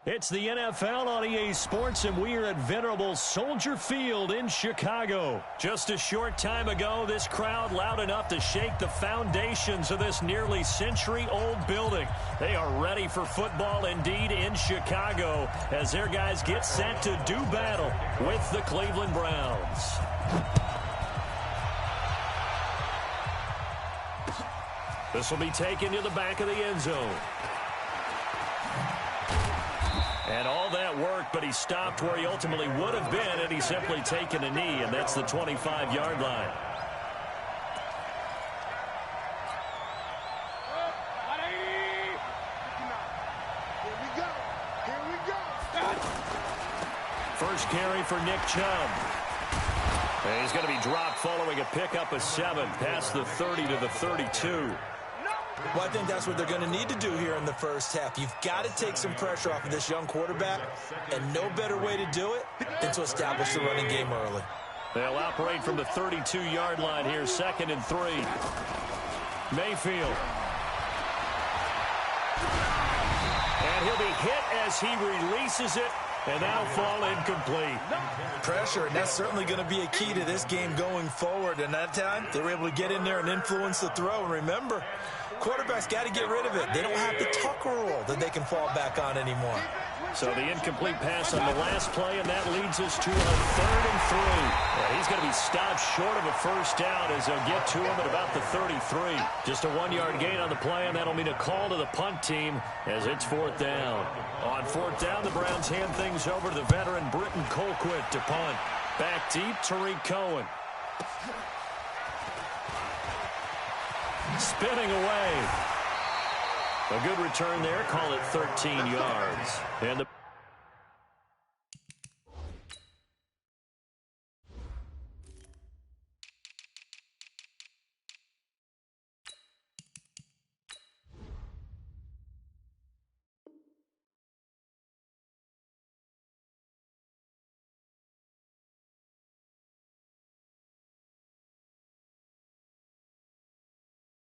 It's the NFL on EA Sports, and we are at venerable Soldier Field in Chicago. Just a short time ago, this crowd loud enough to shake the foundations of this nearly century-old building. They are ready for football indeed in Chicago as their guys get set to do battle with the Cleveland Browns. This will be taken to the back of the end zone. And all that work, but he stopped where he ultimately would have been had he simply taken a knee, and that's the 25-yard line. First carry for Nick Chubb. And he's going to be dropped following a pickup of 7 past the 30 to the 32. Well, I think that's what they're going to need to do here in the first half. You've got to take some pressure off of this young quarterback, and no better way to do it than to establish the running game early. They'll operate from the 32-yard line here, 2nd and 3. Mayfield. And he'll be hit as he releases it, and now fall incomplete. Pressure, and that's certainly going to be a key to this game going forward. And that time, they were able to get in there and influence the throw. And remember, quarterbacks got to get rid of it. They don't have the Tucker rule that they can fall back on anymore. So the incomplete pass on the last play, and that leads us to a 3rd and 3. Yeah, he's going to be stopped short of a first down as they'll get to him at about the 33. Just a 1-yard gain on the play, and that'll mean a call to the punt team as it's 4th down. On 4th down, the Browns hand things over to the veteran Britton Colquitt to punt. Back deep, Tariq Cohen. Spinning away. A good return there. Call it 13 yards. And the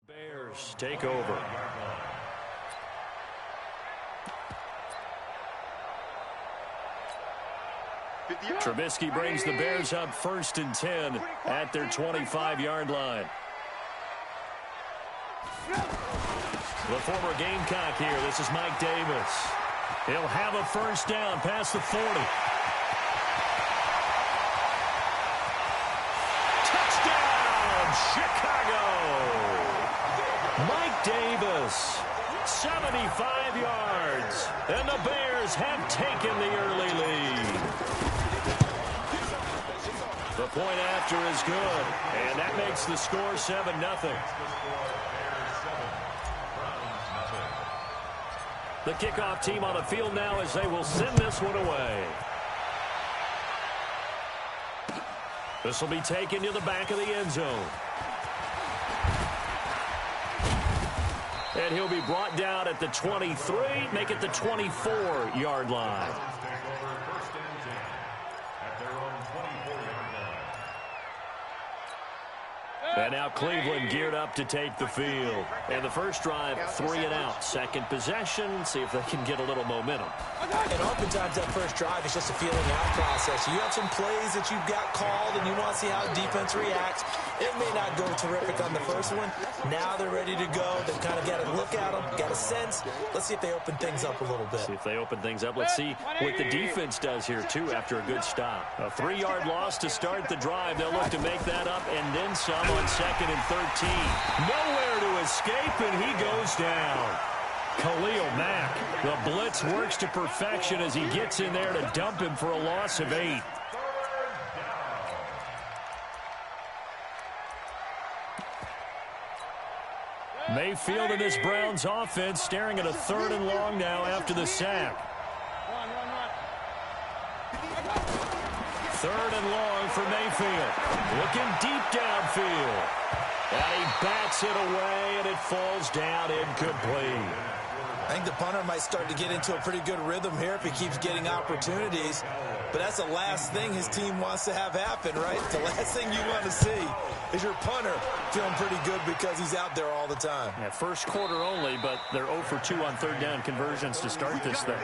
Bears take over. Trubisky brings the Bears up 1st and 10 at their 25-yard line. The former Gamecock here. This is Mike Davis. He'll have a first down past the 40. Touchdown, Chicago! Mike Davis, 75 yards, and the Bears have taken the early lead. The point after is good, and that makes the score 7-0. The kickoff team on the field now as they will send this one away. This will be taken to the back of the end zone. And he'll be brought down at the 23, make it the 24-yard line. And now Cleveland geared up to take the field. And the first drive, 3 and out. Second possession, see if they can get a little momentum. And oftentimes that first drive is just a feeling out process. You have some plays that you've got called and you want to see how the defense reacts. It may not go terrific on the first one. Now they're ready to go. They've kind of got to look at them, got a sense. Let's see if they open things up a little bit. See if they open things up. Let's see what the defense does here, too, after a good stop. A 3-yard loss to start the drive. They'll look to make that up and then some on 2nd and 13. Nowhere to escape, and he goes down. Khalil Mack. The blitz works to perfection as he gets in there to dump him for a loss of 8. Mayfield and this Browns offense staring at a 3rd and long now after the sack. 3rd and long for Mayfield. Looking deep downfield. And he bats it away, and it falls down incomplete. I think the punter might start to get into a pretty good rhythm here if he keeps getting opportunities. But that's the last thing his team wants to have happen, right? The last thing you want to see is your punter feeling pretty good because he's out there all the time. Yeah, first quarter only, but they're 0 for 2 on 3rd down conversions to start this thing.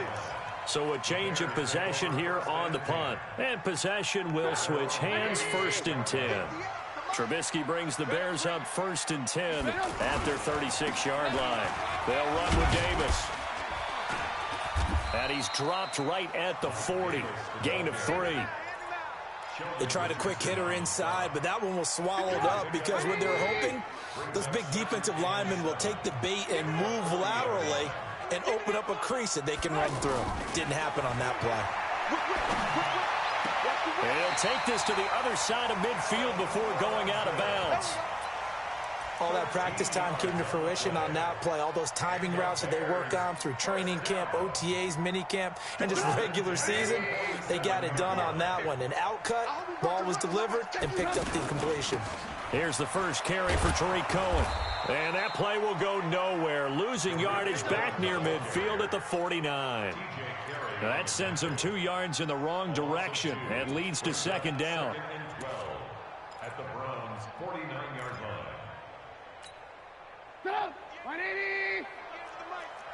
So a change of possession here on the punt. And possession will switch hands, 1st and 10. Trubisky brings the Bears up 1st and 10 at their 36-yard line. They'll run with Davis. And he's dropped right at the 40. Gain of 3. They tried a quick hitter inside, but that one was swallowed up because what they're hoping, those big defensive linemen will take the bait and move laterally and open up a crease that they can run through. Didn't happen on that play. And he'll take this to the other side of midfield before going out of bounds. All that practice time came to fruition on that play. All those timing routes that they work on through training camp, OTAs, minicamp, and just regular season, they got it done on that one. An outcut, ball was delivered, and picked up the completion. Here's the first carry for Tariq Cohen. And that play will go nowhere, losing yardage back near midfield at the 49. Now that sends them 2 yards in the wrong direction and leads to 2nd down. At the Browns' 49-yard line. 180.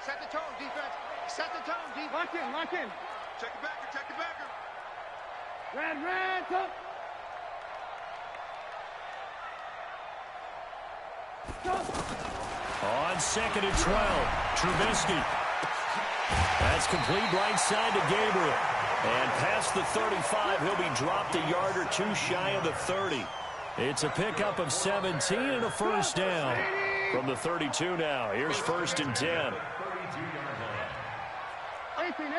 Set the tone, defense. Set the tone, defense. Lock in, lock in. Check the backer, check the backer. Red, top. On 2nd and 12, Trubisky. That's complete right side to Gabriel. And past the 35, he'll be dropped a yard or 2 shy of the 30. It's a pickup of 17 and a 1st down. From the 32 now, here's 1st and 10. 18.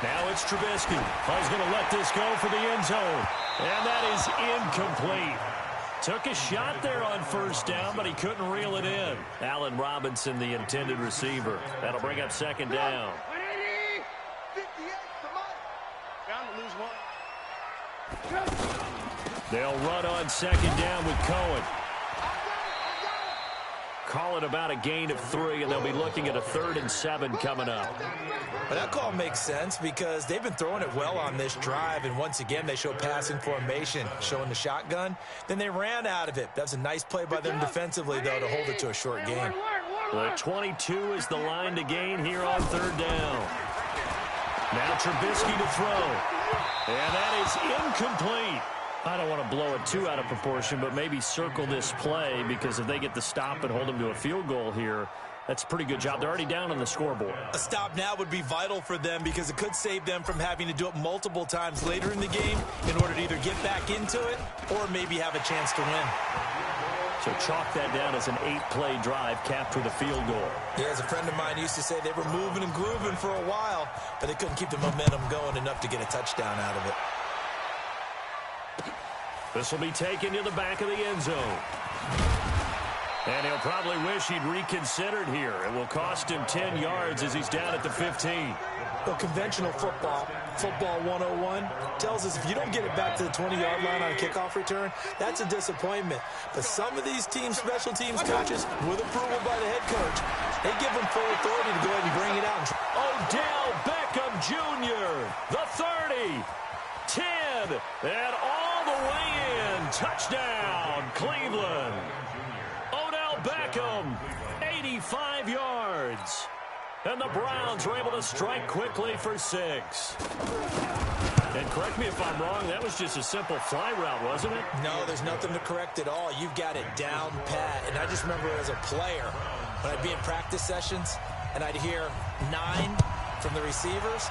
Now it's Trubisky. He's going to let this go for the end zone. And that is incomplete. Took a shot there on 1st down, but he couldn't reel it in. Allen Robinson, the intended receiver. That'll bring up 2nd down. 180. 58, come on. Bound to lose 1. They'll run on 2nd down with Cohen. Call it about a gain of 3, and they'll be looking at a 3rd and 7 coming up. But that call makes sense because they've been throwing it well on this drive, and once again they show passing formation, showing the shotgun. Then they ran out of it. That's a nice play by them defensively, though, to hold it to a short game. The 22 is the line to gain here on 3rd down. Now Trubisky to throw. And that is incomplete. I don't want to blow it too out of proportion, but maybe circle this play because if they get the stop and hold them to a field goal here, that's a pretty good job. They're already down on the scoreboard. A stop now would be vital for them because it could save them from having to do it multiple times later in the game in order to either get back into it or maybe have a chance to win. So chalk that down as an 8-play drive capped with a field goal. Yeah, as a friend of mine used to say, they were moving and grooving for a while, but they couldn't keep the momentum going enough to get a touchdown out of it. This will be taken to the back of the end zone. And he'll probably wish he'd reconsidered here. It will cost him 10 yards as he's down at the 15. Well, conventional football 101, tells us if you don't get it back to the 20-yard line on a kickoff return, that's a disappointment. But some of these special teams coaches, with approval by the head coach, they give them full authority to go ahead and bring it out. Odell Beckham Jr., the 30, 10, and all the way in. Touchdown, Cleveland. Odell Beckham, 85 yards. And the Browns were able to strike quickly for 6. And correct me if I'm wrong, that was just a simple fly route, wasn't it? No, there's nothing to correct at all. You've got it down pat. And I just remember as a player, when I'd be in practice sessions, and I'd hear 9 from the receivers,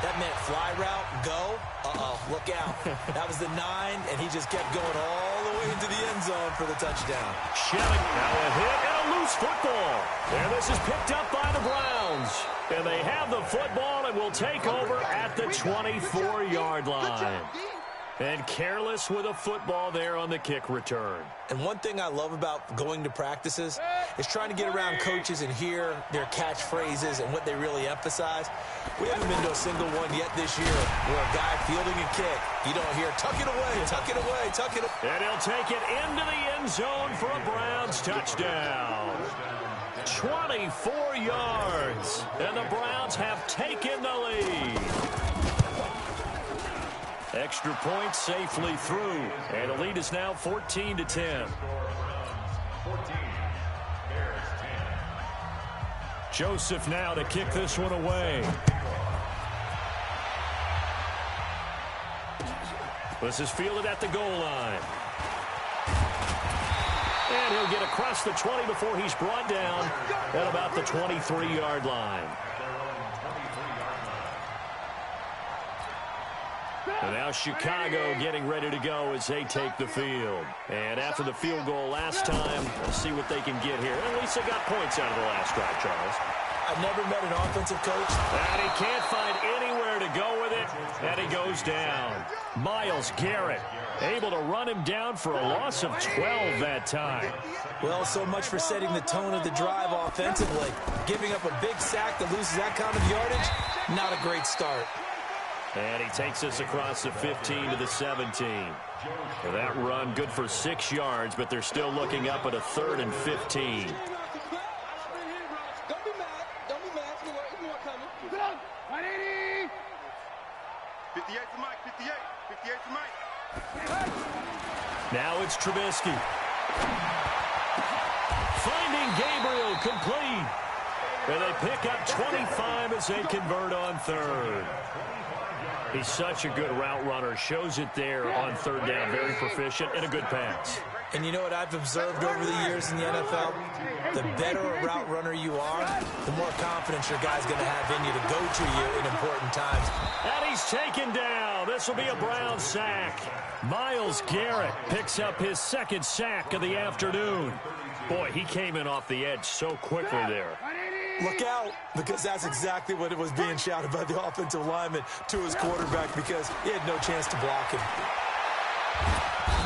that meant fly route, go, look out. That was the 9, and he just kept going all the way into the end zone for the touchdown. Shelling, now a hit and a loose football. And this is picked up by the Browns. And they have the football and will take over at the 24-yard line. And careless with a football there on the kick return. And one thing I love about going to practices is trying to get around coaches and hear their catchphrases and what they really emphasize. We haven't been to a single one yet this year where a guy fielding a kick, you don't hear, tuck it away, tuck it away, tuck it away. And he'll take it into the end zone for a Browns touchdown. 24 yards. And the Browns have taken the lead. Extra point safely through. And the lead is now 14-10. 14, Bears 10. Joseph now to kick this one away. This is fielded at the goal line. And he'll get across the 20 before he's brought down at about the 23-yard line. And now Chicago getting ready to go as they take the field. And after the field goal last time, let's see what they can get here. At least they got points out of the last drive, Charles. I've never met an offensive coach. And he can't find anywhere to go with it, and he goes down. Myles Garrett able to run him down for a loss of 12 that time. Well, so much for setting the tone of the drive offensively. Giving up a big sack that loses that kind of yardage, not a great start. And he takes us across the 15 to the 17. For that run, good for 6 yards, but they're still looking up at a 3rd and 15. Now it's Trubisky. Finding Gabriel complete. And they pick up 25 as they convert on 3rd. He's such a good route runner. Shows it there on 3rd down. Very proficient and a good pass. And you know what I've observed over the years in the NFL? The better a route runner you are, the more confidence your guy's going to have in you to go to you in important times. And he's taken down. This will be a Brown sack. Myles Garrett picks up his 2nd sack of the afternoon. Boy, he came in off the edge so quickly there. Look out, because that's exactly what it was being shouted by the offensive lineman to his quarterback, because he had no chance to block him.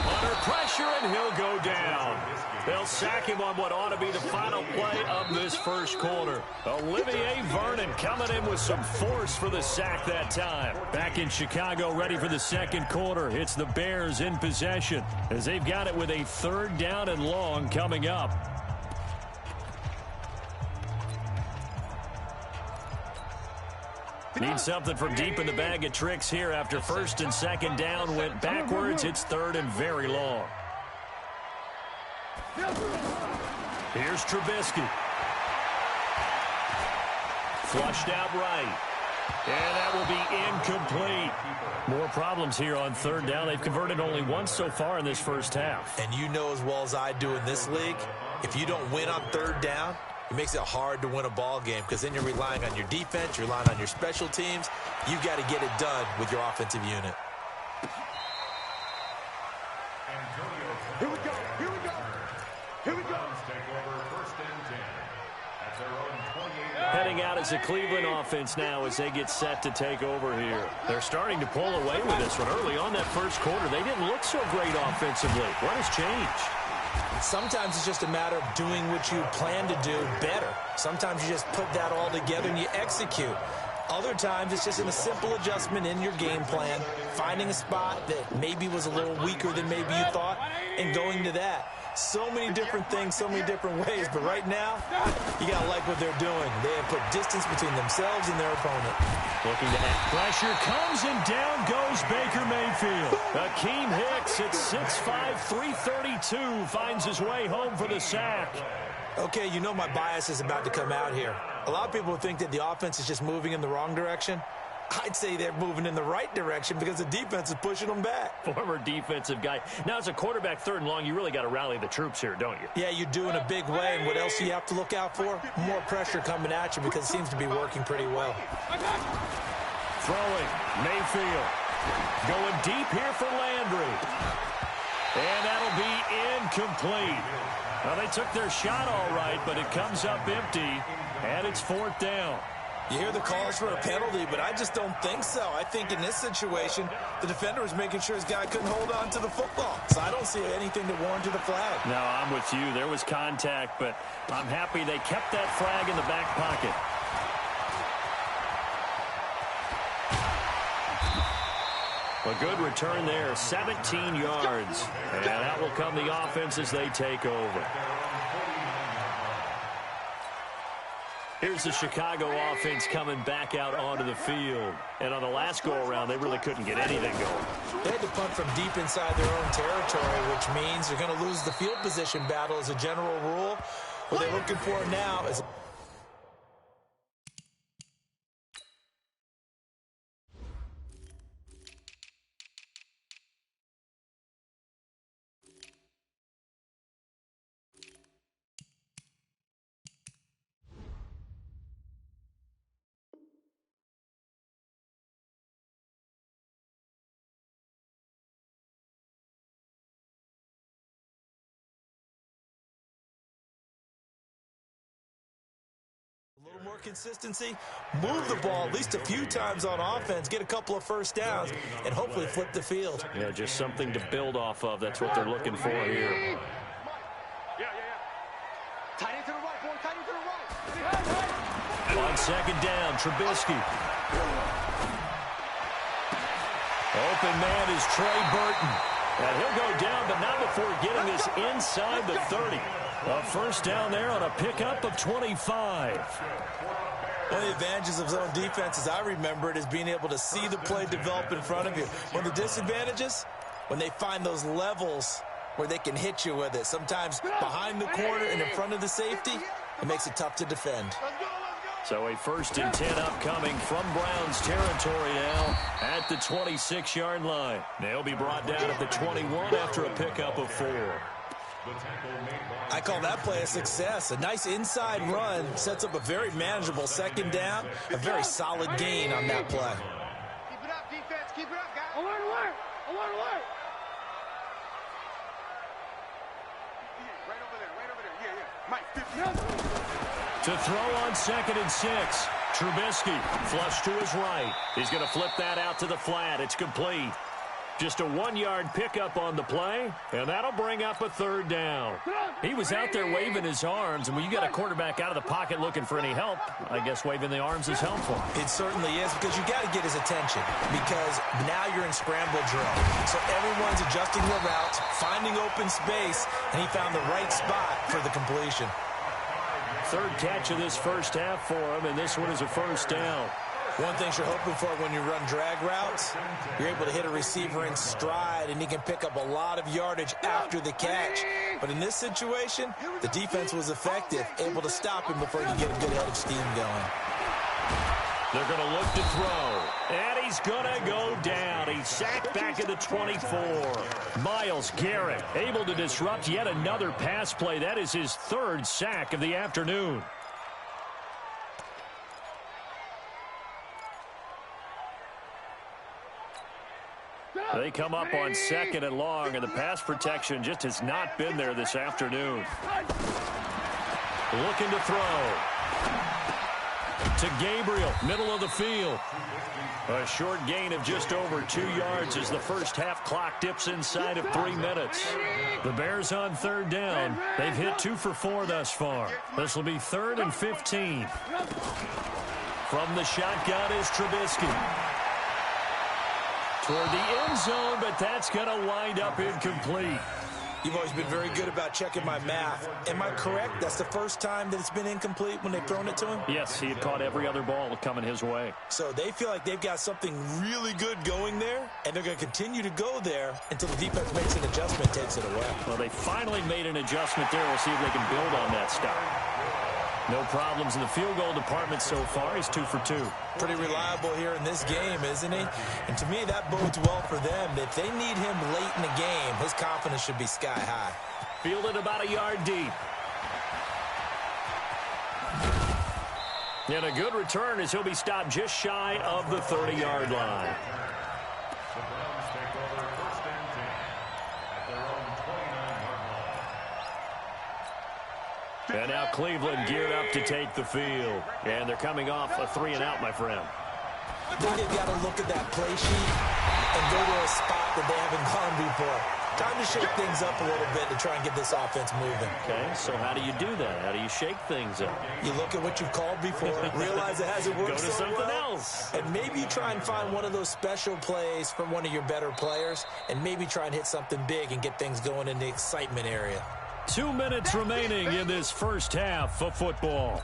Under pressure, and he'll go down. They'll sack him on what ought to be the final play of this first quarter. Olivier Vernon coming in with some force for the sack that time. Back in Chicago, ready for the second quarter. It's the Bears in possession as they've got it with a 3rd down and long coming up. Need something from deep in the bag of tricks here after 1st and 2nd down went backwards. It's 3rd and very long. Here's Trubisky. Flushed out right. And that will be incomplete. More problems here on 3rd down. They've converted only once so far in this first half. And you know as well as I do in this league, if you don't win on 3rd down, it makes it hard to win a ball game because then you're relying on your defense, you're relying on your special teams. You've got to get it done with your offensive unit. Here we go. Here we go. Here we go. Heading out as a Cleveland offense now as they get set to take over here. They're starting to pull away with this one. Early on that first quarter, they didn't look so great offensively. What has changed? Sometimes it's just a matter of doing what you plan to do better. Sometimes you just put that all together and you execute. Other times it's just a simple adjustment in your game plan, finding a spot that maybe was a little weaker than maybe you thought, and going to that. So many different things, so many different ways, but right now, you got to like what they're doing. They have put distance between themselves and their opponent. Looking to add pressure, comes and down goes Baker Mayfield. Akeem Hicks at 6'5", 332, finds his way home for the sack. Okay, you know my bias is about to come out here. A lot of people think that the offense is just moving in the wrong direction. I'd say they're moving in the right direction because the defense is pushing them back. Former defensive guy. Now, as a quarterback 3rd and long, you really got to rally the troops here, don't you? Yeah, you do in a big way. And what else do you have to look out for? More pressure coming at you because it seems to be working pretty well. Throwing. Mayfield. Going deep here for Landry. And that'll be incomplete. Well, they took their shot all right, but it comes up empty, and it's 4th down. You hear the calls for a penalty, but I just don't think so. I think in this situation, the defender was making sure his guy couldn't hold on to the football. So I don't see anything that warranted a flag. No, I'm with you. There was contact, but I'm happy they kept that flag in the back pocket. A good return there, 17 yards. And that will come the offense as they take over. Here's the Chicago offense coming back out onto the field. And on the last go-around, they really couldn't get anything going. They had to punt from deep inside their own territory, which means they're going to lose the field position battle as a general rule. What they're looking for now is more consistency, move the ball at least a few times on offense, get a couple of first downs, and hopefully flip the field. Yeah, just something to build off of. That's what they're looking for here. Tight into the right, boy. Tight into the right. On second down, Trubisky. Open man is Trey Burton. And he'll go down, but not before getting this inside the 30. A first down there on a pickup of 25. One of the advantages of zone defense, as I remember it, is being able to see the play develop in front of you. One of the disadvantages, when they find those levels where they can hit you with it. Sometimes behind the corner and in front of the safety, it makes it tough to defend. So a 1st and 10 upcoming from Browns territory now at the 26-yard line. They'll be brought down at the 21 after a pickup of 4. I call that play a success. A nice inside run sets up a very manageable second down, a very solid gain on that play. Keep it up, defense. Keep it up, guys. Alert, alert. Alert, alert. Right over there. Yeah. Mike, 50. To throw on 2nd and 6. Trubisky flush to his right. He's going to flip that out to the flat. It's complete. Just a 1-yard pickup on the play, and that'll bring up a 3rd down. He was out there waving his arms, and when you got a quarterback out of the pocket looking for any help, I guess waving the arms is helpful. It certainly is, because you got to get his attention, because now you're in scramble drill. So everyone's adjusting their routes, finding open space, and he found the right spot for the completion. 3rd catch of this first half for him, and this one is a first down. One thing you're hoping for when you run drag routes, you're able to hit a receiver in stride, and he can pick up a lot of yardage after the catch. But in this situation, the defense was effective, able to stop him before he could get a good head of steam going. They're going to look to throw, and he's going to go down. He's sacked back at the 24. Myles Garrett able to disrupt yet another pass play. That is his 3rd sack of the afternoon. They come up on 2nd and long, and the pass protection just has not been there this afternoon. Looking to throw. To Gabriel, middle of the field. A short gain of just over 2 yards as the first half clock dips inside of 3 minutes. The Bears on 3rd down. They've hit 2 for 4 thus far. This will be 3rd and 15. From the shotgun is Trubisky. Toward the end zone, but that's going to wind up incomplete. You've always been very good about checking my math. Am I correct? That's the first time that it's been incomplete when they've thrown it to him? Yes, he had caught every other ball coming his way. So they feel like they've got something really good going there, and they're going to continue to go there until the defense makes an adjustment, takes it away. Well, they finally made an adjustment there. We'll see if they can build on that stuff. No problems in the field goal department so far. He's 2 for 2. Pretty reliable here in this game, isn't he? And to me, that bodes well for them. If they need him late in the game, his confidence should be sky high. Fielded about a yard deep. And a good return as he'll be stopped just shy of the 30-yard line. And now Cleveland geared up to take the field. And they're coming off a 3-and-out, my friend. I think they've got to look at that play sheet and go to a spot that they haven't gone before. Time to shake things up a little bit to try and get this offense moving. Okay, so how do you do that? How do you shake things up? You look at what you've called before, realize it hasn't worked so well. Go to something else. And maybe you try and find one of those special plays from one of your better players, and maybe try and hit something big and get things going in the excitement area. 2 minutes remaining in this first half of football.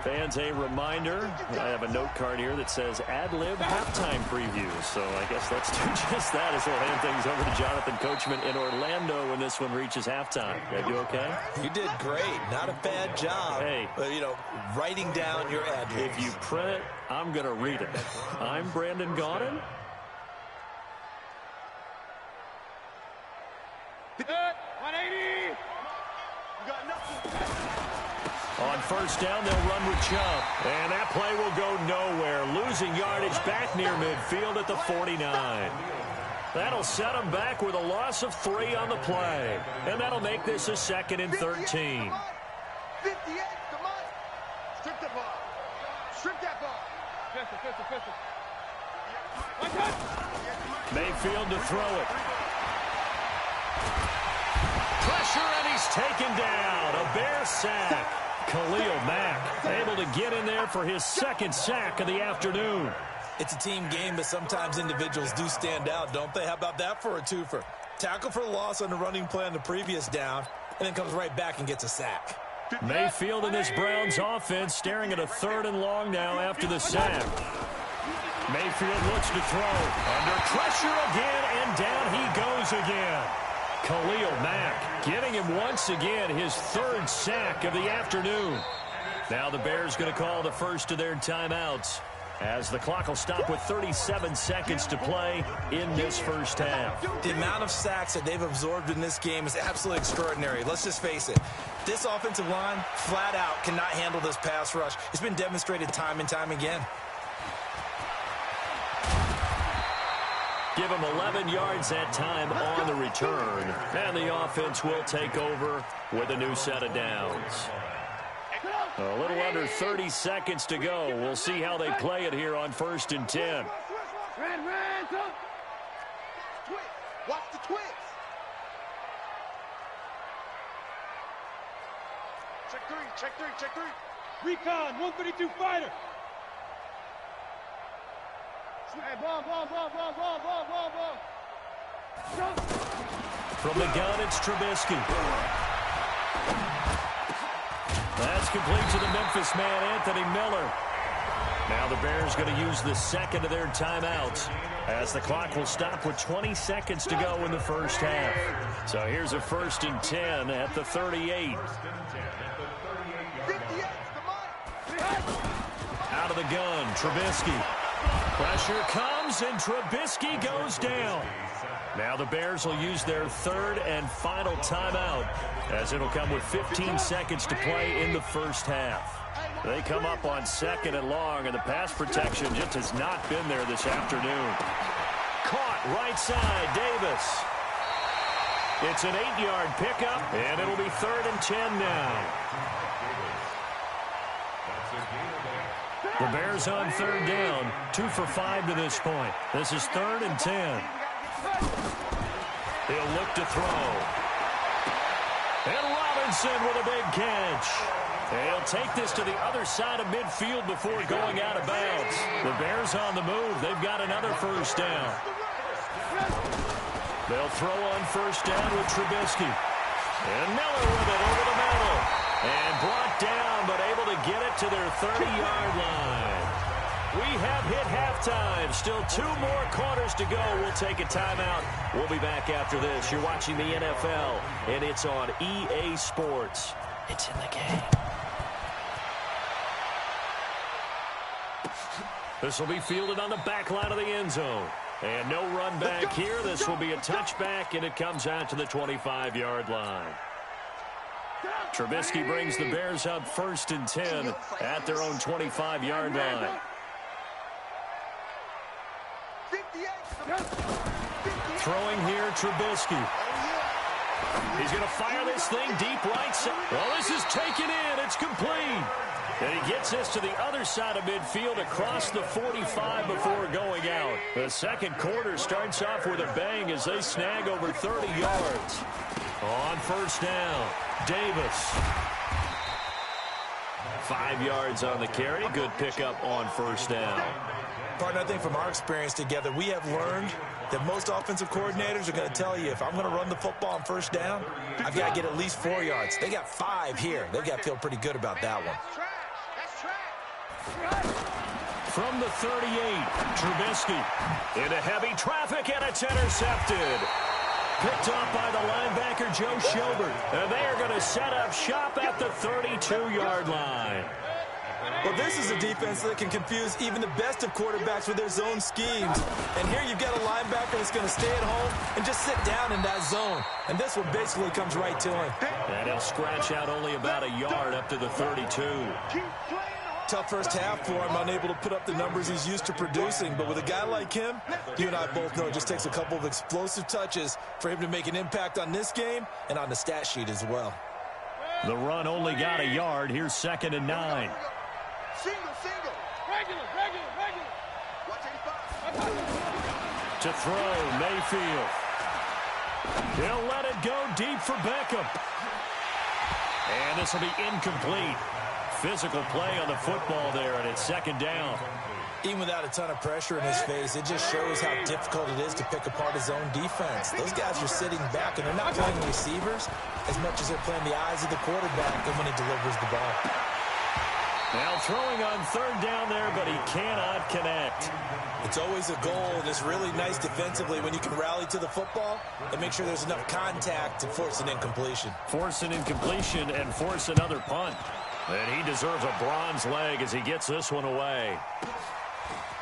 Fans, a reminder, I have a note card here that says ad-lib halftime preview. So I guess let's do just that as we'll hand things over to Jonathan Coachman in Orlando when this one reaches halftime. Did I do okay? You did great. Not a bad job. Hey. But, you know, writing down your ad-libs. If you print it, I'm going to read it. I'm Brandon Gaudin. Good. 180. You got nothing. On first down, they'll run with Chubb. And that play will go nowhere. Losing yardage back near midfield at the 49. That'll set them back with a loss of 3 on the play. And that'll make this a 2nd and 13. 58, come on. Strip the ball. Strip that ball. Pistol. Mayfield to throw it. Pressure, and he's taken down. A Bear sack. Khalil Mack able to get in there for his 2nd sack of the afternoon. It's a team game, but sometimes individuals do stand out, don't they? How about that for a twofer? Tackle for loss on the running play on the previous down, and then comes right back and gets a sack. Mayfield and this Browns offense staring at a 3rd and long now after the sack. Mayfield looks to throw. Under pressure again, and down he goes again. Khalil Mack getting him once again his 3rd sack of the afternoon. Now the Bears going to call the first of their timeouts, as the clock will stop with 37 seconds to play in this first half. The amount of sacks that they've absorbed in this game is absolutely extraordinary. Let's just face it. This offensive line, flat out, cannot handle this pass rush. It's been demonstrated time and time again. Give him 11 yards that time on the return. And the offense will take over with a new set of downs. A little under 30 seconds to go. We'll see how they play it here on 1st and 10. Watch the twist. Check three. Recon, 132 fighter. Hey, ball. From the gun, it's Trubisky. That's complete to the Memphis man, Anthony Miller. Now the Bears going to use the 2nd of their timeouts, as the clock will stop with 20 seconds to go in the first half. So here's a 1st and 10 at the 38. Out of the gun, Trubisky. Pressure comes, and Trubisky goes down. Now the Bears will use their 3rd and final timeout, as it'll come with 15 seconds to play in the first half. They come up on 2nd and long, and the pass protection just has not been there this afternoon. Caught right side, Davis. It's an 8-yard pickup, and it'll be 3rd and 10 now. The Bears on 3rd down, 2 for 5 to this point. This is 3rd and 10. He'll look to throw. And Robinson with a big catch. He'll take this to the other side of midfield before going out of bounds. The Bears on the move. They've got another 1st down. They'll throw on 1st down with Trubisky. And Miller with it over the middle. And brought down, but able to get it to their 30-yard line. We have hit halftime. Still 2 more quarters to go. We'll take a timeout. We'll be back after this. You're watching the NFL, and it's on EA Sports. It's in the game. This will be fielded on the back line of the end zone. And no run back here. This will be a touchback, and it comes out to the 25-yard line. Trubisky brings the Bears up 1st and 10 at their own 25-yard line. Throwing here, Trubisky. He's going to fire this thing deep right side. Well, this is taken in. It's complete. And he gets this to the other side of midfield across the 45 before going out. The second quarter starts off with a bang as they snag over 30 yards. On 1st down, Davis. 5 yards on the carry. Good pickup on 1st down. Partner, I think from our experience together, we have learned that most offensive coordinators are going to tell you, if I'm going to run the football on 1st down, I've got to get at least 4 yards. They got 5 here. They've got to feel pretty good about that one. From the 38, Trubisky into heavy traffic, and it's intercepted. Picked up by the linebacker, Joe Schobert. And they are going to set up shop at the 32-yard line. Well, this is a defense that can confuse even the best of quarterbacks with their zone schemes. And here you've got a linebacker that's going to stay at home and just sit down in that zone. And this one basically comes right to him. And he'll scratch out only about a yard up to the 32. tough first half for him, unable to put up the numbers he's used to producing. But with a guy like him, you and I both know it just takes a couple of explosive touches for him to make an impact on this game and on the stat sheet as well. The run only got a yard. Here's 2nd and 9. Single. Regular. Watch 85. To throw, Mayfield. He'll let it go deep for Beckham. And this will be incomplete. Physical play on the football there, and it's 2nd down. Even without a ton of pressure in his face, it just shows how difficult it is to pick apart his own defense. Those guys are sitting back, and they're not playing receivers as much as they're playing the eyes of the quarterback and when he delivers the ball. Now throwing on 3rd down there, but he cannot connect. It's always a goal, and it's really nice defensively when you can rally to the football and make sure there's enough contact to force an incompletion. Force an incompletion and force another punt. And he deserves a bronze leg as he gets this one away.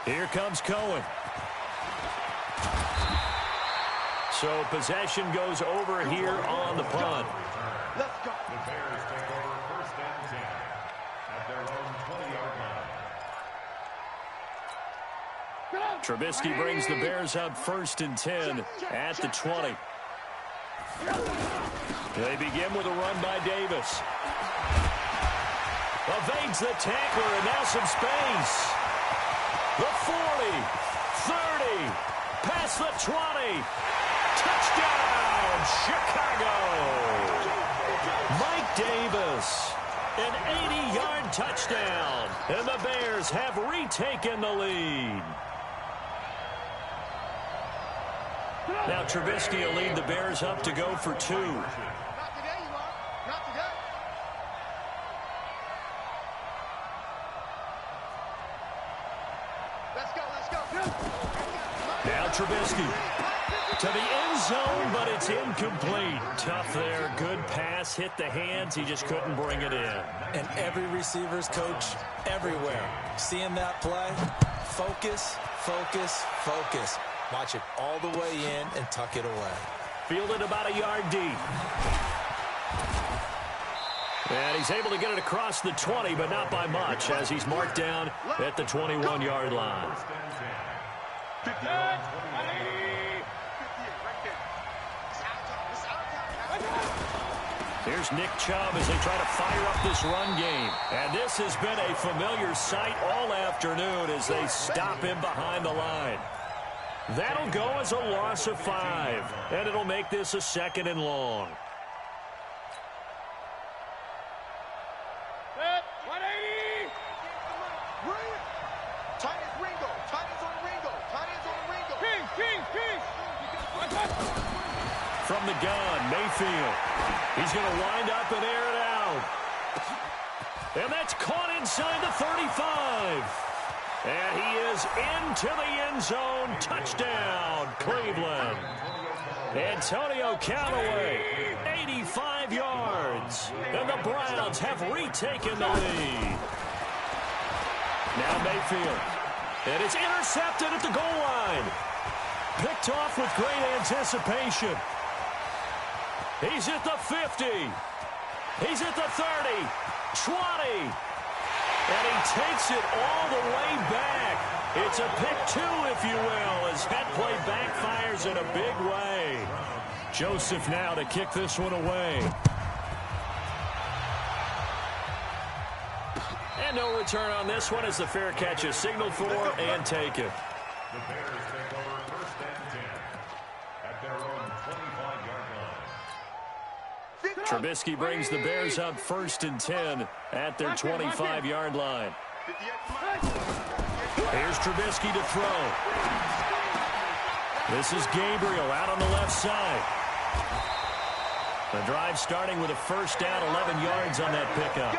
Here comes Cohen. So possession goes over here on the punt. Let's go. The Bears take over 1st and 10 at their own 20-yard line. Trubisky brings the Bears up 1st and 10 at the 20. They begin with a run by Davis. Evades the tackler, and now some space. The 40, 30, past the 20. Touchdown, Chicago. Mike Davis, an 80-yard touchdown, and the Bears have retaken the lead. Now Trubisky will lead the Bears up to go for 2. Not today, you are. Not today. Let's go. Now Trubisky to the end zone, but it's incomplete. Tough there. Good pass. Hit the hands. He just couldn't bring it in. And every receiver's coach everywhere. Seeing that play, focus. Watch it all the way in and tuck it away. Fielded about a yard deep. And he's able to get it across the 20, but not by much, as he's marked down at the 21-yard line. Here's Nick Chubb as they try to fire up this run game. And this has been a familiar sight all afternoon as they stop him behind the line. That'll go as a loss of 5, and it'll make this a 2nd and long. Set, 180. Tight ends Ringo. King. From the gun, Mayfield. He's going to wind up and air it out. And that's caught inside the 35. And he is into the end zone. Touchdown, Cleveland. Antonio Callaway, 85 yards. And the Browns have retaken the lead. Now Mayfield. And it's intercepted at the goal line. Picked off with great anticipation. He's at the 50. He's at the 30. 20. And he takes it all the way back. It's a pick 2, if you will, as that play backfires in a big way. Joseph now to kick this one away. And no return on this one as the fair catch is signaled for and taken. The Bears take over 1st and 10 at their own 25-yard line. Trubisky brings the Bears up 1st and 10 at their 25-yard line. Here's Trubisky to throw. This is Gabriel out on the left side. The drive starting with a 1st down, 11 yards on that pickup.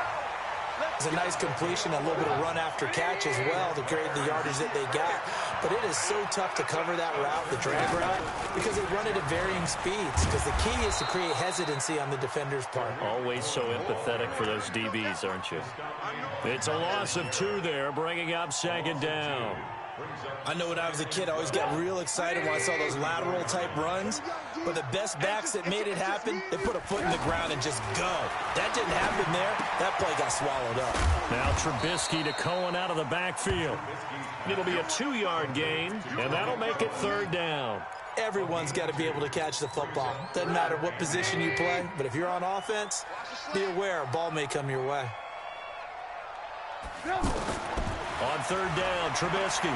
It's a nice completion, a little bit of run after catch as well to create the yardage that they got. But it is so tough to cover that route, the drag route, because they run it at varying speeds. Because the key is to create hesitancy on the defender's part. Always so empathetic for those DBs, aren't you? It's a loss of 2 there, bringing up 2nd down. I know when I was a kid, I always got real excited when I saw those lateral type runs. But the best backs that made it happen, they put a foot in the ground and just go. That didn't happen there. That play got swallowed up. Now Trubisky to Cohen out of the backfield. It'll be a 2-yard gain, and that'll make it 3rd down. Everyone's got to be able to catch the football. Doesn't matter what position you play, but if you're on offense, be aware a ball may come your way. On 3rd down, Trubisky.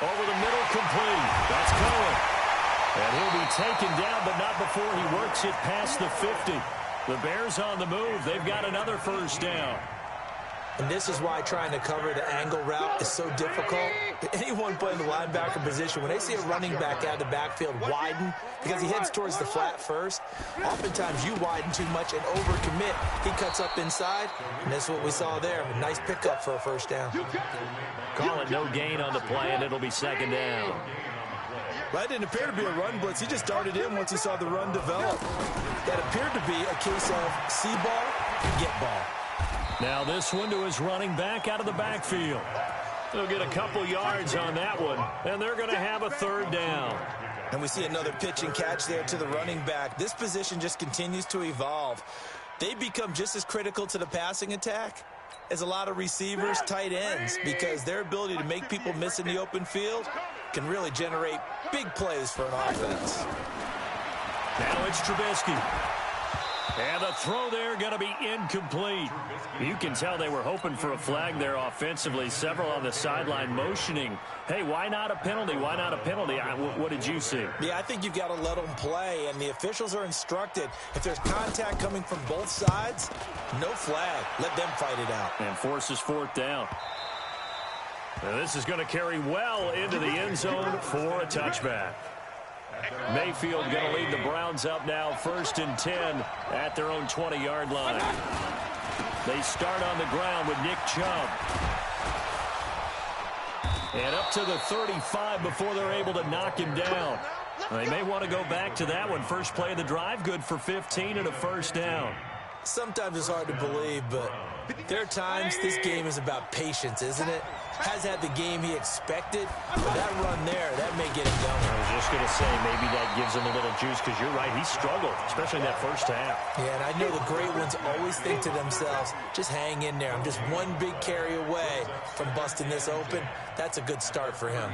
Over the middle, complete. That's Cohen. And he'll be taken down, but not before he works it past the 50. The Bears on the move. They've got another 1st down. And this is why trying to cover the angle route is so difficult. Anyone playing the linebacker position, when they see a running back out of the backfield widen, because he heads towards the flat first, oftentimes you widen too much and overcommit. He cuts up inside, and that's what we saw there. A nice pickup for a 1st down. Call it no gain on the play, and it'll be 2nd down. That didn't appear to be a run blitz. He just darted in once he saw the run develop. That appeared to be a case of see ball, get ball. Now this one to his running back out of the backfield. They'll get a couple yards on that one, and they're going to have a 3rd down. And we see another pitch and catch there to the running back. This position just continues to evolve. They become just as critical to the passing attack as a lot of receivers, tight ends, because their ability to make people miss in the open field can really generate big plays for an offense. Now it's Trubisky. And the throw there going to be incomplete. You can tell they were hoping for a flag there offensively. Several on the sideline motioning. Hey, why not a penalty? Why not a penalty? What did you see? Yeah, I think you've got to let them play, and the officials are instructed. If there's contact coming from both sides, no flag. Let them fight it out. And forces 4th down. Now this is going to carry well into the end zone for a touchback. Mayfield going to lead the Browns up now 1st and 10 at their own 20-yard line. They start on the ground with Nick Chubb. And up to the 35 before they're able to knock him down. They may want to go back to that one. First play of the drive, good for 15 and a 1st down. Sometimes it's hard to believe, but there are times this game is about patience, isn't it? Has had the game he expected, but that run there, that may get him going. I was just going to say, maybe that gives him a little juice, because you're right, he struggled, especially in that 1st half. Yeah, and I know the great ones always think to themselves, just hang in there. I'm just one big carry away from busting this open. That's a good start for him.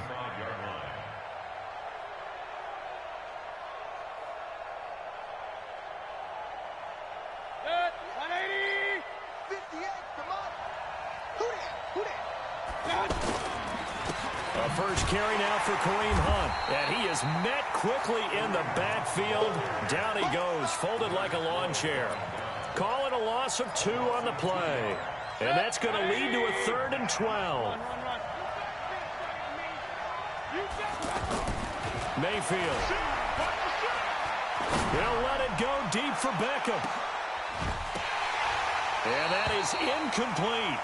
First carry now for Kareem Hunt. And he is met quickly in the backfield. Down he goes, folded like a lawn chair. Calling a loss of 2 on the play. And that's going to lead to a 3rd and 12. Mayfield. They'll let it go deep for Beckham. And that is incomplete.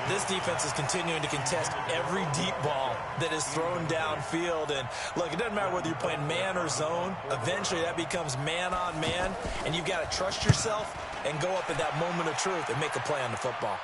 This defense is continuing to contest every deep ball that is thrown downfield. And look, it doesn't matter whether you're playing man or zone. Eventually that becomes man on man. And you've got to trust yourself and go up at that moment of truth and make a play on the football.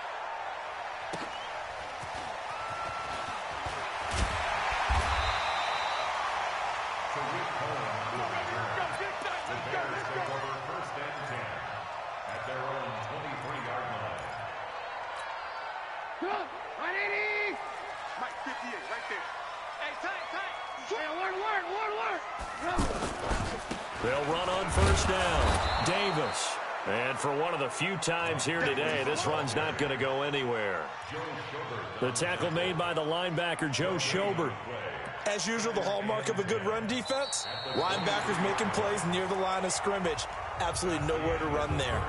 They'll run on 1st down. Davis. And for one of the few times here today, this run's not going to go anywhere. The tackle made by the linebacker, Joe Schobert. As usual, the hallmark of a good run defense, linebackers making plays near the line of scrimmage. Absolutely nowhere to run there.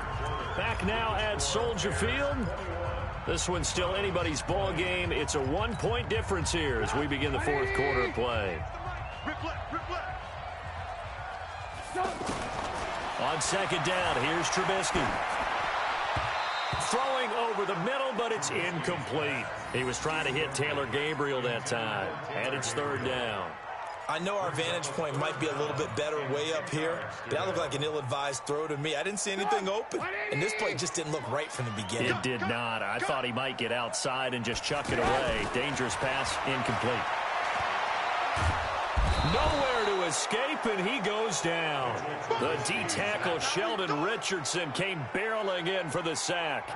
Back now at Soldier Field. This one's still anybody's ball game. It's a 1-point difference here as we begin the 4th quarter of play. On 2nd down, here's Trubisky. Throwing over the middle, but it's incomplete. He was trying to hit Taylor Gabriel that time, and it's 3rd down. I know our vantage point might be a little bit better way up here, but that looked like an ill-advised throw to me. I didn't see anything open, and this play just didn't look right from the beginning. It did not. I thought he might get outside and just chuck it away. Dangerous pass, incomplete. Nowhere to escape, and he goes down. The D-tackle, Sheldon Richardson, came barreling in for the sack.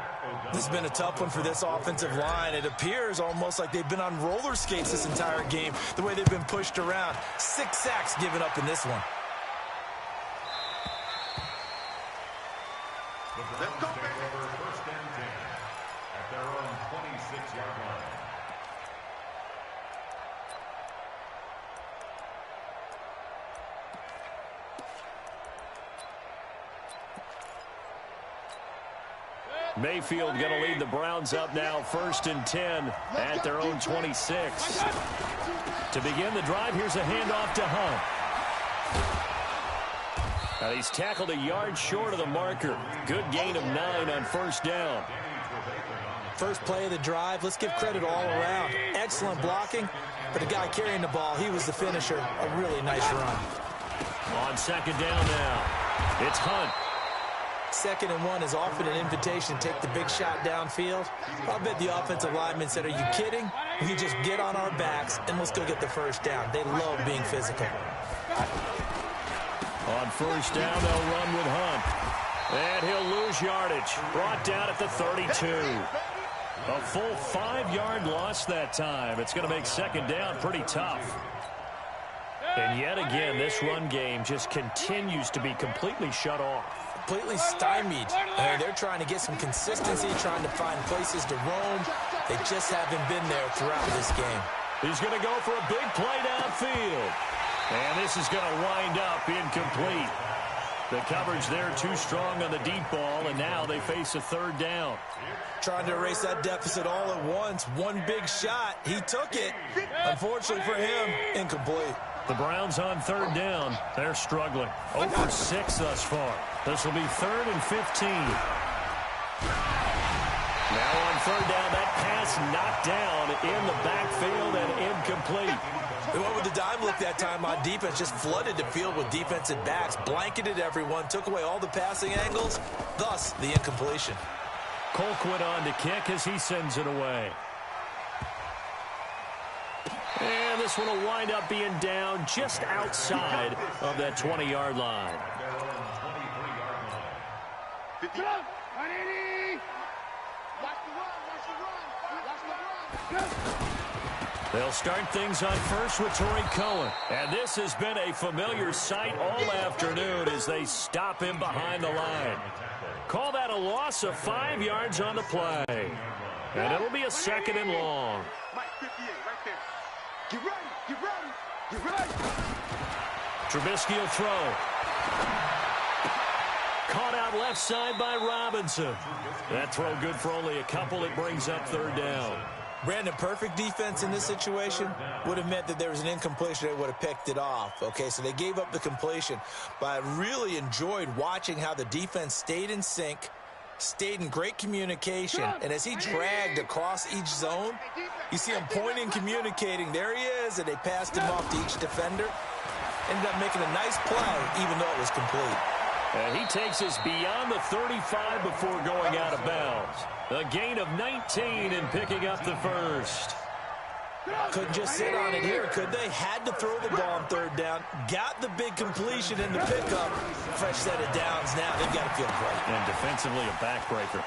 This has been a tough one for this offensive line. It appears almost like they've been on roller skates this entire game, the way they've been pushed around. 6 sacks given up in this one. Let's go, baby. First and 10 at their own 26-yard line. Mayfield going to lead the Browns up now, 1st and 10 at their own 26. To begin the drive, here's a handoff to Hunt. Now he's tackled a yard short of the marker. Good gain of 9 on 1st down. First play of the drive, let's give credit all around. Excellent blocking, but the guy carrying the ball, he was the finisher. A really nice run. On 2nd down now, it's Hunt. 2nd and 1 is often an invitation to take the big shot downfield. I bet the offensive lineman said, are you kidding? We just get on our backs and let's go get the 1st down. They love being physical. On 1st down, they'll run with Hunt. And he'll lose yardage. Brought down at the 32. A full 5-yard loss that time. It's going to make 2nd down pretty tough. And yet again, this run game just continues to be completely shut off. Completely stymied. They're trying to get some consistency, trying to find places to roam. They just haven't been there throughout this game. He's going to go for a big play downfield. And this is going to wind up incomplete. The coverage there too strong on the deep ball, and now they face a 3rd down. Trying to erase that deficit all at once. One big shot. He took it. Unfortunately for him, incomplete. The Browns on 3rd down. They're struggling. 0 for 6 thus far. This will be 3rd and 15. Now on 3rd down, that pass knocked down in the backfield and incomplete. They went with the dime look that time on defense, just flooded the field with defensive backs, blanketed everyone, took away all the passing angles, thus the incompletion. Colquitt on to kick as he sends it away. And this one will wind up being down just outside of that 20-yard line. 180. Watch the run, watch the run, watch the run. They'll start things on first with Torrey Cohen. And this has been a familiar sight all afternoon as they stop him behind the line. Call that a loss of 5 yards on the play. And it'll be a 2nd and long. Mike, 58, right there. Get ready, get ready, get ready. Trubisky will throw. Caught out left side by Robinson. That throw good for only a couple. It brings up 3rd down. Brandon, perfect defense in this situation would have meant that there was an incompletion. They would have picked it off. Okay, so they gave up the completion. But I really enjoyed watching how the defense stayed in sync, stayed in great communication. And as he dragged across each zone, you see him pointing, communicating. There he is, and they passed him off to each defender. Ended up making a nice play, even though it was complete. And he takes us beyond the 35 before going out of bounds. A gain of 19 and picking up the 1st. Couldn't just sit on it here, could they? Had to throw the ball on 3rd down. Got the big completion in the pickup. Fresh set of downs now. They've got to feel great. And defensively a backbreaker.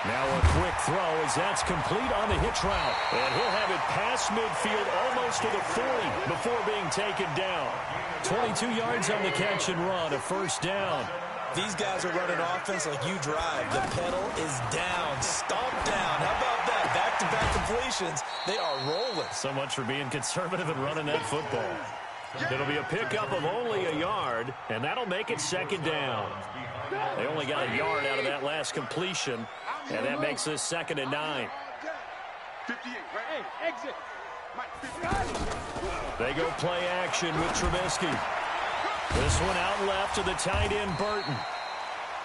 Now a quick throw as that's complete on the hitch route. And he'll have it past midfield almost to the 40 before being taken down. 22 yards on the catch and run, a 1st down. These guys are running offense like you drive. The pedal is down, stomped down. How about that? Back-to-back completions. They are rolling. So much for being conservative and running that football. It'll be a pickup of only a yard, and that'll make it 2nd down. They only got a yard out of that last completion, and that makes this 2nd and 9. 58, right? Hey, exit. They go play action with Trubisky. This one out left to the tight end, Burton.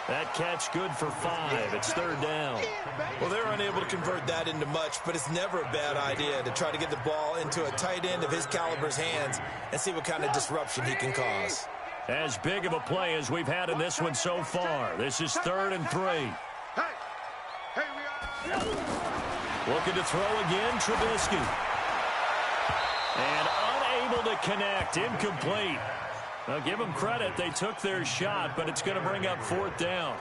That catch good for 5. It's 3rd down. Well, they're unable to convert that into much, but it's never a bad idea to try to get the ball into a tight end of his caliber's hands and see what kind of disruption he can cause. As big of a play as we've had in this one so far. This is 3rd and 3. Looking to throw again, Trubisky. And unable to connect, incomplete. Now, give them credit. They took their shot, but it's going to bring up 4th down.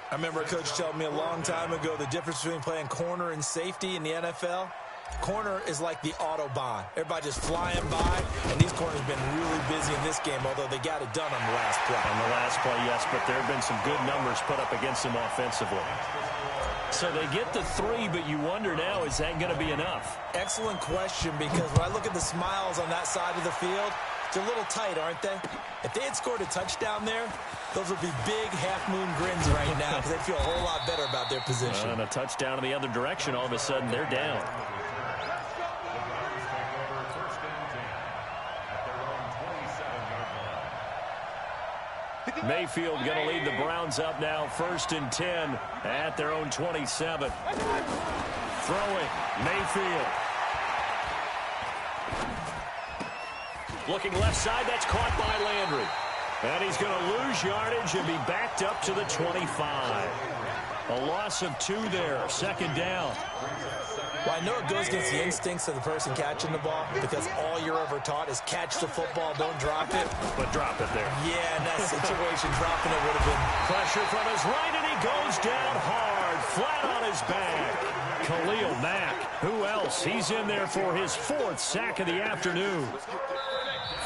I remember a coach telling me a long time ago the difference between playing corner and safety in the NFL. Corner is like the Autobahn. Everybody just flying by, and these corners have been really busy in this game, although they got it done on the last play. On the last play, yes, but there have been some good numbers put up against them offensively. So they get the 3, but you wonder now, is that going to be enough? Excellent question, because when I look at the smiles on that side of the field, they're a little tight, aren't they? If they had scored a touchdown there, those would be big half-moon grins right now because they'd feel a whole lot better about their position. And a touchdown in the other direction, all of a sudden they're down. Mayfield going to lead the Browns up now, 1st and 10 at their own 27. Throwing, Mayfield. Looking left side, that's caught by Landry. And he's going to lose yardage and be backed up to the 25. A loss of 2 there, 2nd down. Well, I know it goes against the instincts of the person catching the ball because all you're ever taught is catch the football, don't drop it. But drop it there. Yeah, in that situation, dropping it would have been. Pressure from his right, and he goes down hard, flat on his back. Khalil Mack, who else? He's in there for his 4th sack of the afternoon.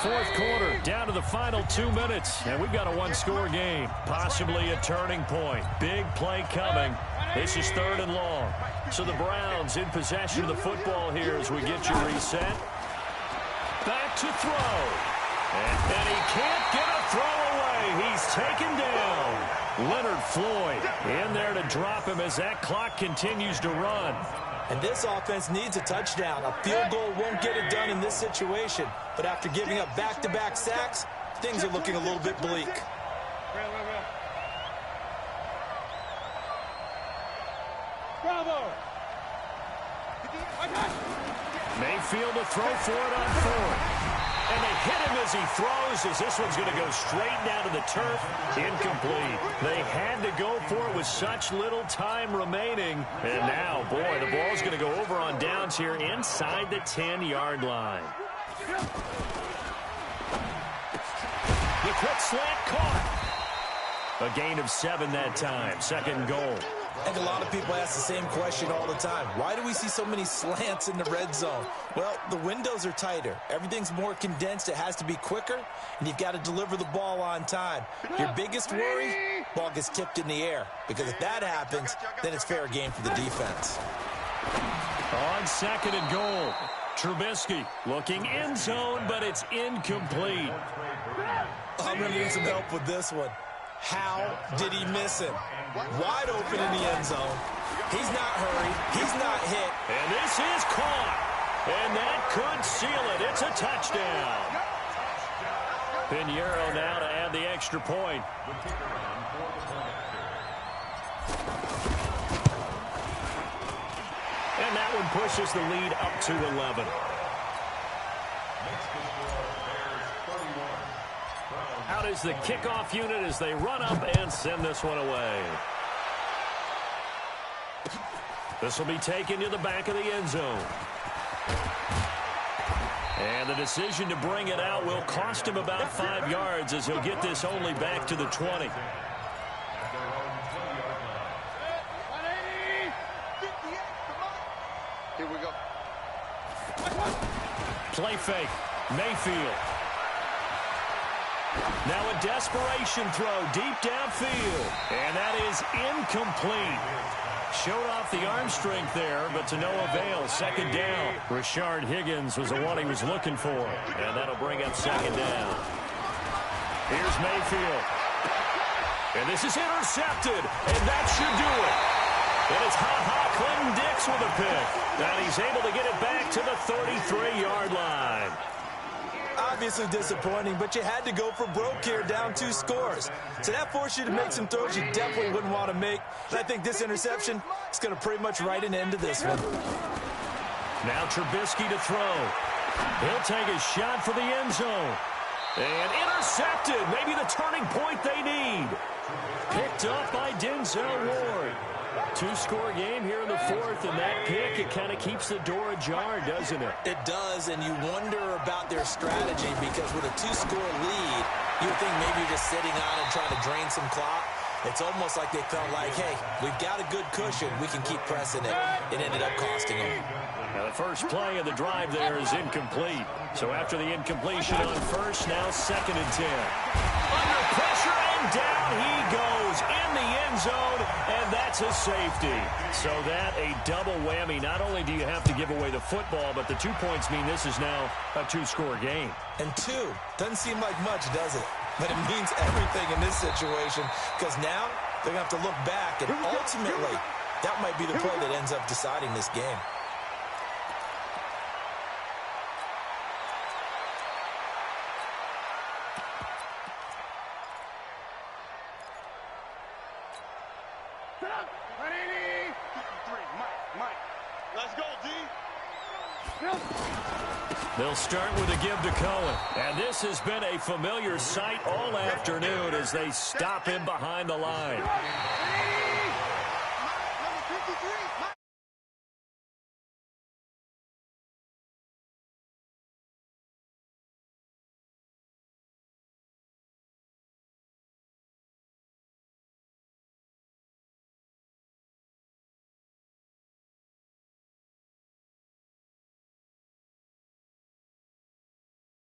4th quarter, down to the final 2 minutes, and we've got a 1-score game. Possibly a turning point. Big play coming. This is 3rd and long. So the Browns in possession of the football here as we get you reset. Back to throw. And he can't get a throw away. He's taken down. Leonard Floyd in there to drop him as that clock continues to run. And this offense needs a touchdown. A field goal won't get it done in this situation. But after giving up back-to-back sacks, things are looking a little bit bleak. Bravo! Mayfield to throw for it on 4th. And they hit him as he throws, as this one's going to go straight down to the turf. Incomplete. They had to go for it with such little time remaining. And now, boy, the ball's going to go over on downs here inside the 10-yard line. The quick slant caught. A gain of 7 that time. 2nd goal. I think a lot of people ask the same question all the time. Why do we see so many slants in the red zone? Well, the windows are tighter. Everything's more condensed. It has to be quicker, and you've got to deliver the ball on time. Your biggest worry, ball gets tipped in the air, because if that happens, then it's fair game for the defense. On 2nd and goal, Trubisky looking end zone, but it's incomplete. I'm going to need some help with this one. How did he miss him? Wide open in the end zone. He's not hurried. He's not hit. And this is caught. And that could seal it. It's a touchdown. Pinheiro now to add the extra point. And that one pushes the lead up to 11. Out is the kickoff unit as they run up and send this one away. This will be taken to the back of the end zone. And the decision to bring it out will cost him about 5 yards as he'll get this only back to the 20. Here we go. Play fake. Mayfield. Now a desperation throw deep downfield. And that is incomplete. Showed off the arm strength there, but to no avail. 2nd down. Rashard Higgins was the one he was looking for. And that'll bring up 2nd down. Here's Mayfield. And this is intercepted. And that should do it. And it's Clinton Dix with a pick. And he's able to get it back to the 33-yard line. I'll obviously disappointing, but you had to go for broke here, down 2 scores. So that forced you to make some throws you definitely wouldn't want to make. And I think this interception is going to pretty much write an end to this one. Now Trubisky to throw. He'll take a shot for the end zone. And intercepted. Maybe the turning point they need. Picked up by Denzel Ward. 2-score game here in the 4th, and that pick, it kind of keeps the door ajar, doesn't it? It does, and you wonder about their strategy because with a 2-score lead, you would think maybe you're just sitting on and trying to drain some clock. It's almost like they felt like, hey, we've got a good cushion. We can keep pressing it. It ended up costing them. Now the first play of the drive there is incomplete. So after the incompletion on first, now 2nd and 10. Under pressure, and down he goes in the end zone, and that's a safety. So that a double whammy. Not only do you have to give away the football, but the 2 points mean this is now a 2-score game. And 2 doesn't seem like much, does it? But it means everything in this situation because now they're going to have to look back, and ultimately that might be the play that ends up deciding this game. Let's go, D. They'll start with a give to Cohen. And this has been a familiar sight all afternoon as they stop him behind the line.